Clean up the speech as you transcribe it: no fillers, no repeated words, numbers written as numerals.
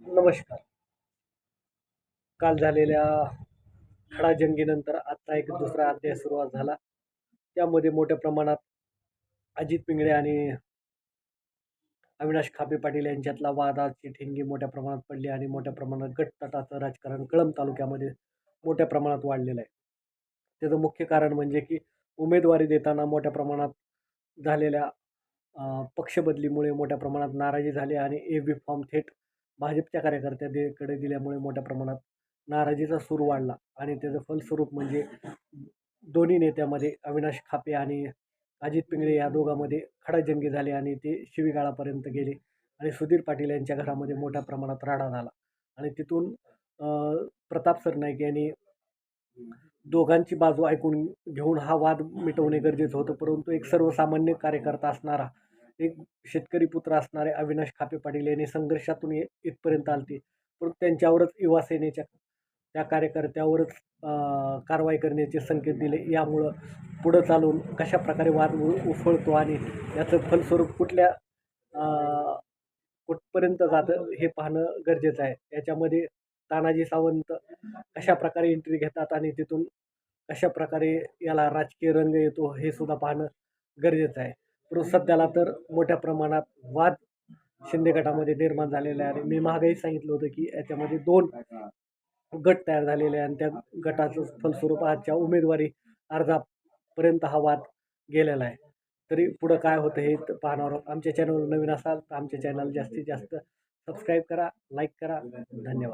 नमस्कार. काल झालेल्या खडाजंगीनंतर आजचा एक दुसरा अध्याय सुरुवात झाला. त्यामध्ये मोठ्या प्रमाणात अजित पिंगळे आणि अविनाश खापे पाटील यांच्यातला वादाची ठिणगी मोठ्या प्रमाणात पडली आणि मोठ्या प्रमाणात गटतटाचं राजकारण कळंब तालुक्यामध्ये मोठ्या प्रमाणात वाढलेलं आहे. त्याचं मुख्य कारण म्हणजे की उमेदवारी देताना मोठ्या प्रमाणात झालेल्या पक्षबदलीमुळे मोठ्या प्रमाणात नाराजी झाली आणि ए-बी फॉर्म थेट भाजपच्या कार्यकर्त्यांकडे दिल्यामुळे मोठ्या प्रमाणात नाराजीचा सूर वाढला आणि त्याचं फलस्वरूप म्हणजे दोन्ही नेत्यामध्ये अविनाश खापे आणि अजित पिंगळे या दोघांमध्ये खडाजंगी झाली आणि ते शिवीगाळापर्यंत गेले आणि सुधीर पाटील यांच्या घरामध्ये मोठ्या प्रमाणात राडा झाला आणि तिथून प्रताप सरनाईक यांनी दोघांची बाजू ऐकून घेऊन हा वाद मिटवणे गरजेचं होतं. परंतु एक सर्वसामान्य कार्यकर्ता असणारा, एक शेतकरी पुत्र असणारे अविनाश खापे पाटील यांनी संघर्षातून इथपर्यंत आलते. परंतु त्यांच्यावरच युवा सेनेच्या त्या कार्यकर्त्यावरच कारवाई करण्याचे संकेत दिले. यामुळं पुढं चालून कशाप्रकारे वाद उफळतो आणि याचं फलस्वरूप कुठपर्यंत जातं हे पाहणं गरजेचं आहे. याच्यामध्ये तानाजी सावंत कशाप्रकारे एंट्री घेतात आणि तिथून कशाप्रकारे याला राजकीय रंग येतो हे सुद्धा पाहणं गरजेचं आहे. परंतु सध्याला तर मोठ्या प्रमाणात वाद शिंदे गटामध्ये निर्माण झालेला आहे आणि मी मागेही सांगितलं होतं की याच्यामध्ये 2 गट तयार झालेले आहे आणि त्या गटाचं फलस्वरूप आजच्या उमेदवारी अर्जापर्यंत हा वाद गेलेला आहे. तरी पुढं काय होतं हे पाहणार आहोत. आमच्या चॅनलवर नवीन असाल तर आमच्या चॅनल जास्तीत जास्त सबस्क्राईब करा, लाईक करा. धन्यवाद.